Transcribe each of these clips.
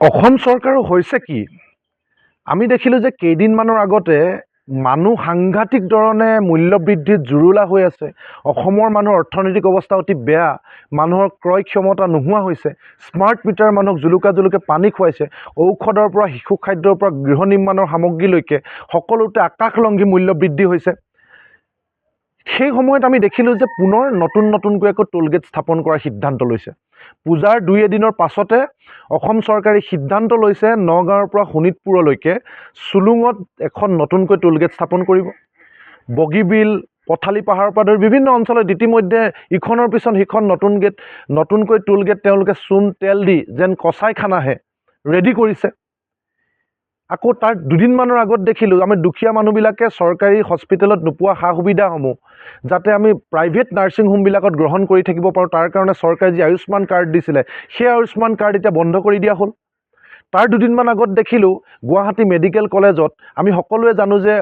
অসম চৰকাৰৰ হৈছে কি আমি দেখিলোঁ যে কেইদিনমানৰ আগতে মানুহ সাংঘাতিক ধৰণে মূল্য বৃদ্ধিত জুৰুলা হৈ আছে। অসমৰ মানুহৰ অৰ্থনৈতিক অৱস্থা অতি বেয়া, মানুহৰ ক্ৰয় ক্ষমতা নোহোৱা হৈছে। স্মাৰ্ট মিটাৰ মানুহক জুলুকা জুলুকে পানী খুৱাইছে। ঔষধৰ পৰা শিশু খাদ্যৰ পৰা গৃহ নিৰ্মাণৰ সামগ্ৰীলৈকে সকলোতে আকাশলংঘী মূল্য বৃদ্ধি হৈছে। সেই সময়ত আমি দেখিলোঁ যে পুনৰ নতুনকৈ আকৌ টোলগেট স্থাপন কৰাৰ সিদ্ধান্ত লৈছে। পূজাৰ 2-এদিনৰ পাছতে অসম চৰকাৰে সিদ্ধান্ত লৈছে নগাঁৱৰ পৰা শোণিতপুৰলৈকে চুলুঙত এখন নতুনকৈ টোলগেট স্থাপন কৰিব। বগীবিল, পথালি পাহাৰৰ পৰা ধৰি বিভিন্ন অঞ্চলত ইতিমধ্যে ইখনৰ পিছত সিখন নতুনকৈ টোলগেট তেওঁলোকে চূণ তেল দি যেন কচাইখানাহে ৰেডি কৰিছে। আকৌ তাৰ দুদিনমানৰ আগত দেখিলোঁ আমি দুখীয়া মানুহবিলাকে চৰকাৰী হস্পিটেলত নোপোৱা সা সুবিধাসমূহ যাতে আমি প্ৰাইভেট নাৰ্ছিং হোমবিলাকত গ্ৰহণ কৰি থাকিব পাৰোঁ, তাৰ কাৰণে চৰকাৰে যি আয়ুষ্মান কাৰ্ড দিছিলে সেই আয়ুষ্মান কাৰ্ড এতিয়া বন্ধ কৰি দিয়া হ'ল। তাৰ দুদিনমান আগত দেখিলোঁ গুৱাহাটী মেডিকেল কলেজত আমি সকলোৱে জানো যে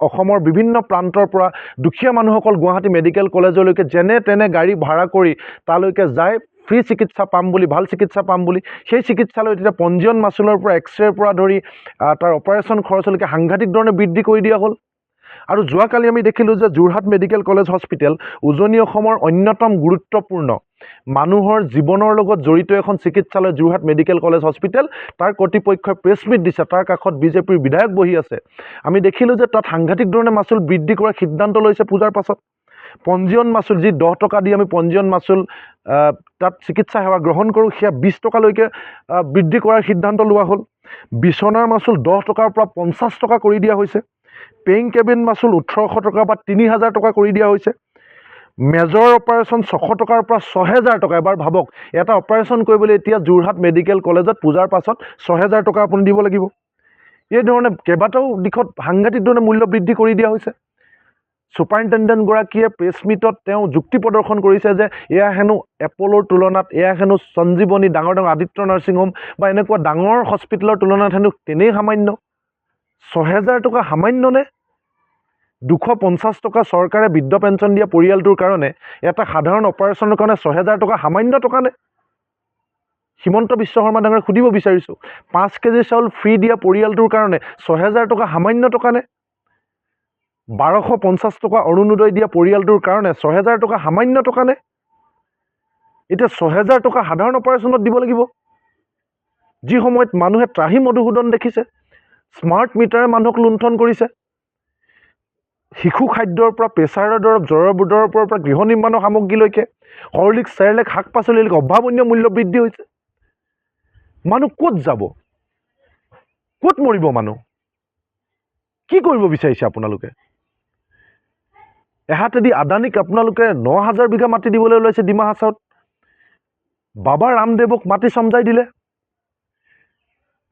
অসমৰ বিভিন্ন প্ৰান্তৰ পৰা দুখীয়া মানুহসকল গুৱাহাটী মেডিকেল কলেজলৈকে যেনে তেনে গাড়ী ভাড়া কৰি তালৈকে যায় ফ্ৰী চিকিৎসা পাম বুলি, ভাল চিকিৎসা পাম বুলি। সেই চিকিৎসালয়ত এতিয়া পঞ্জীয়ন মাচুলৰ পৰা এক্সৰেৰ পৰা ধৰি তাৰ অপাৰেশ্যন খৰচলৈকে সাংঘাতিক ধৰণে বৃদ্ধি কৰি দিয়া হ'ল। আৰু যোৱাকালি আমি দেখিলোঁ যে যোৰহাট মেডিকেল কলেজ হস্পিটেল উজনি অসমৰ অন্যতম গুৰুত্বপূৰ্ণ মানুহৰ জীৱনৰ লগত জড়িত এখন চিকিৎসালয় যোৰহাট মেডিকেল কলেজ হস্পিটেল, তাৰ কৰ্তৃপক্ষই প্ৰেছ মিট দিছে, তাৰ কাষত বিজেপিৰ বিধায়ক বহি আছে। আমি দেখিলোঁ যে তাত সাংঘাতিক ধৰণে মাচুল বৃদ্ধি কৰাৰ সিদ্ধান্ত লৈছে পূজাৰ পাছত। পঞ্জীয়ন মাচুল যি 10 টকা দি আমি পঞ্জীয়ন মাচুল তাত চিকিৎসা সেৱা গ্ৰহণ কৰোঁ, সেয়া 20 টকালৈকে বৃদ্ধি কৰাৰ সিদ্ধান্ত লোৱা হ'ল। বিচনাৰ মাচুল 10 টকাৰ পৰা 50 টকা কৰি দিয়া হৈছে। পেইং কেবিন মাচুল 1800 টকাৰ পৰা 3000 টকা কৰি দিয়া হৈছে। মেজৰ অপাৰেশ্যন 600 টকাৰ পৰা 6000 টকা। এবাৰ ভাবক, এটা অপাৰেশ্যন কৰিবলৈ এতিয়া যোৰহাট মেডিকেল কলেজত পূজাৰ পাছত 6000 টকা আপুনি দিব লাগিব। এই ধৰণে কেইবাটাও দিশত সাংঘাতিক ধৰণে মূল্য বৃদ্ধি কৰি দিয়া হৈছে। ছুপাৰিণ্টেণ্ডেণ্টগৰাকীয়ে প্ৰেছ মিটত তেওঁ যুক্তি প্ৰদৰ্শন কৰিছে যে এয়া হেনো এপ'লৰ তুলনাত, এয়া হেনো সঞ্জীৱনী, ডাঙৰ ডাঙৰ আদিত্য নাৰ্ছিং হোম বা এনেকুৱা ডাঙৰ হস্পিটেলৰ তুলনাত হেনো তেনেই সামান্য। 6000 টকা সামান্যনে? 250 টকা চৰকাৰে বৃদ্ধ পেঞ্চন দিয়া পৰিয়ালটোৰ কাৰণে এটা সাধাৰণ অপাৰেশ্যনৰ কাৰণে 6000 টকা সামান্য টকা নে? হিমন্ত বিশ্ব শৰ্মা ডাঙৰীয়াক সুধিব বিচাৰিছোঁ, 5 কেজি চাউল ফ্ৰী দিয়া পৰিয়ালটোৰ কাৰণে 6000 টকা সামান্য টকা নে? 1250 টকা অৰুণোদয় দিয়া পৰিয়ালটোৰ কাৰণে 6000 টকা সামান্য টকা নে? এতিয়া 6000 টকা সাধাৰণ অপাৰেশ্যনত দিব লাগিব। যি সময়ত মানুহে ত্ৰাহি মধুসূদন দেখিছে, স্মাৰ্ট মিটাৰে মানুহক লুণ্ঠন কৰিছে। শিশু খাদ্যৰ পৰা প্ৰেছাৰৰ দৰৱ, জ্বৰৰ দৰৱৰ পৰা গৃহ নিৰ্মাণৰ সামগ্ৰীলৈকে, হৰলিক্স, চেৰেলেক, শাক পাচলিলৈকে অভাৱনীয় মূল্য বৃদ্ধি হৈছে। মানুহ ক'ত যাব? ক'ত মৰিব মানুহ? কি কৰিব বিচাৰিছে আপোনালোকে? এহাতেদি আদানীক আপোনালোকে 9000 বিঘা মাটি দিবলৈ ওলাইছে ডিমা হাছাওত। বাবা ৰামদেৱক মাটি চমজাই দিলে।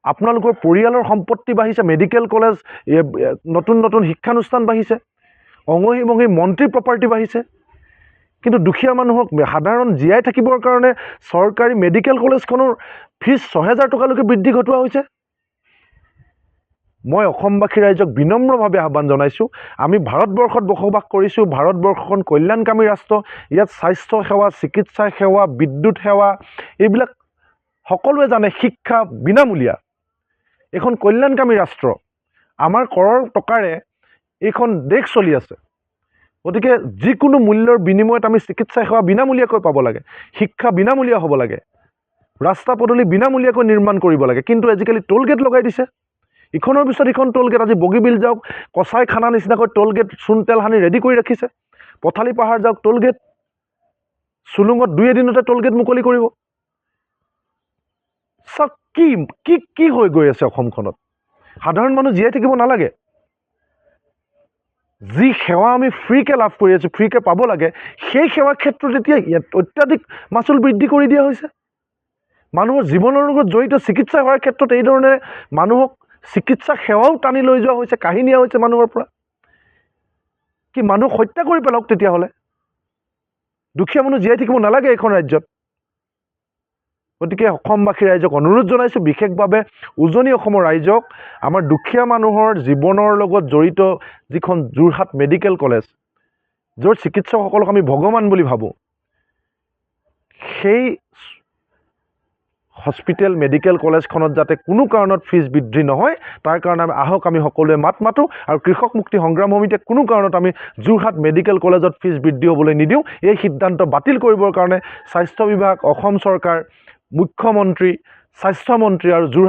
আপোনালোকৰ পৰিয়ালৰ সম্পত্তি বাঢ়িছে, মেডিকেল কলেজ, নতুন শিক্ষানুষ্ঠান বাঢ়িছে, অঙহী মঙহী মন্ত্ৰী প্ৰপাৰ্টি বাঢ়িছে, কিন্তু দুখীয়া মানুহক সাধাৰণ জীয়াই থাকিবৰ কাৰণে চৰকাৰী মেডিকেল কলেজখনৰ ফিজ 6000 টকালৈকে বৃদ্ধি ঘটোৱা হৈছে। মই অসমবাসী ৰাইজক বিনম্ৰভাৱে আহ্বান জনাইছোঁ, আমি ভাৰতবৰ্ষত বসবাস কৰিছোঁ, ভাৰতবৰ্ষখন কল্যাণকামী ৰাষ্ট্ৰ। ইয়াত স্বাস্থ্য সেৱা, চিকিৎসা সেৱা, বিদ্যুৎ সেৱা এইবিলাক সকলোৱে জানে, শিক্ষা বিনামূলীয়া। এইখন কল্যাণকামী ৰাষ্ট্ৰ, আমাৰ কৰৰ টকাৰে এইখন দেশ চলি আছে। গতিকে যিকোনো মূল্যৰ বিনিময়ত আমি চিকিৎসা সেৱা বিনামূলীয়াকৈ পাব লাগে, শিক্ষা বিনামূলীয়া হ'ব লাগে, ৰাস্তা পদূলি বিনামূলীয়াকৈ নিৰ্মাণ কৰিব লাগে। কিন্তু আজিকালি টোলগেট লগাই দিছে, ইখনৰ পিছত ইখন টোলগেট। আজি বগীবিল যাওক, কচাইখানা নিচিনাকৈ টোলগেট চূণ তেল সানি ৰেডি কৰি ৰাখিছে। পথালি পাহাৰ যাওক, টোলগেট। চুলুঙত 2-এদিনতে টোলগেট মুকলি কৰিব। চাওক কি হৈ গৈ আছে অসমখনত। সাধাৰণ মানুহ জীয়াই থাকিব নালাগে। যি সেৱা আমি ফ্ৰীকে লাভ কৰি আছোঁ, ফ্ৰীকে পাব লাগে, সেই সেৱাৰ ক্ষেত্ৰত এতিয়া অত্যাধিক মাচুল বৃদ্ধি কৰি দিয়া হৈছে। মানুহৰ জীৱনৰ লগত জড়িত চিকিৎসা সেৱাৰ ক্ষেত্ৰত এইধৰণে মানুহক চিকিৎসা সেৱাও টানি লৈ যোৱা হৈছে, কাঢ়ি নিয়া হৈছে মানুহৰ পৰা। কি মানুহক হত্যা কৰি পেলাওক তেতিয়াহ'লে? দুখীয়া মানুহ জীয়াই থাকিব নালাগে এইখন ৰাজ্যত। গতিকে অসমবাসী ৰাইজক অনুৰোধ জনাইছোঁ, বিশেষভাৱে উজনি অসমৰ ৰাইজক, আমাৰ দুখীয়া মানুহৰ জীৱনৰ লগত জড়িত যিখন যোৰহাট মেডিকেল কলেজ, য'ৰ চিকিৎসকসকলক আমি ভগৱান বুলি ভাবোঁ, সেই হস্পিটেল মেডিকেল কলেজখনত যাতে কোনো কাৰণত ফিজ বৃদ্ধি নহয় তাৰ কাৰণে আমি সকলোৱে মাত মাতোঁ আৰু কৃষক মুক্তি সংগ্ৰাম সমিতিয়ে কোনো কাৰণত আমি যোৰহাট মেডিকেল কলেজত ফিজ বৃদ্ধি হ'বলৈ নিদিওঁ। এই সিদ্ধান্ত বাতিল কৰিবৰ কাৰণে স্বাস্থ্য বিভাগ, অসম চৰকাৰ, মুখ্যমন্ত্ৰী, স্বাস্থ্যমন্ত্ৰী আৰু যোৰহাট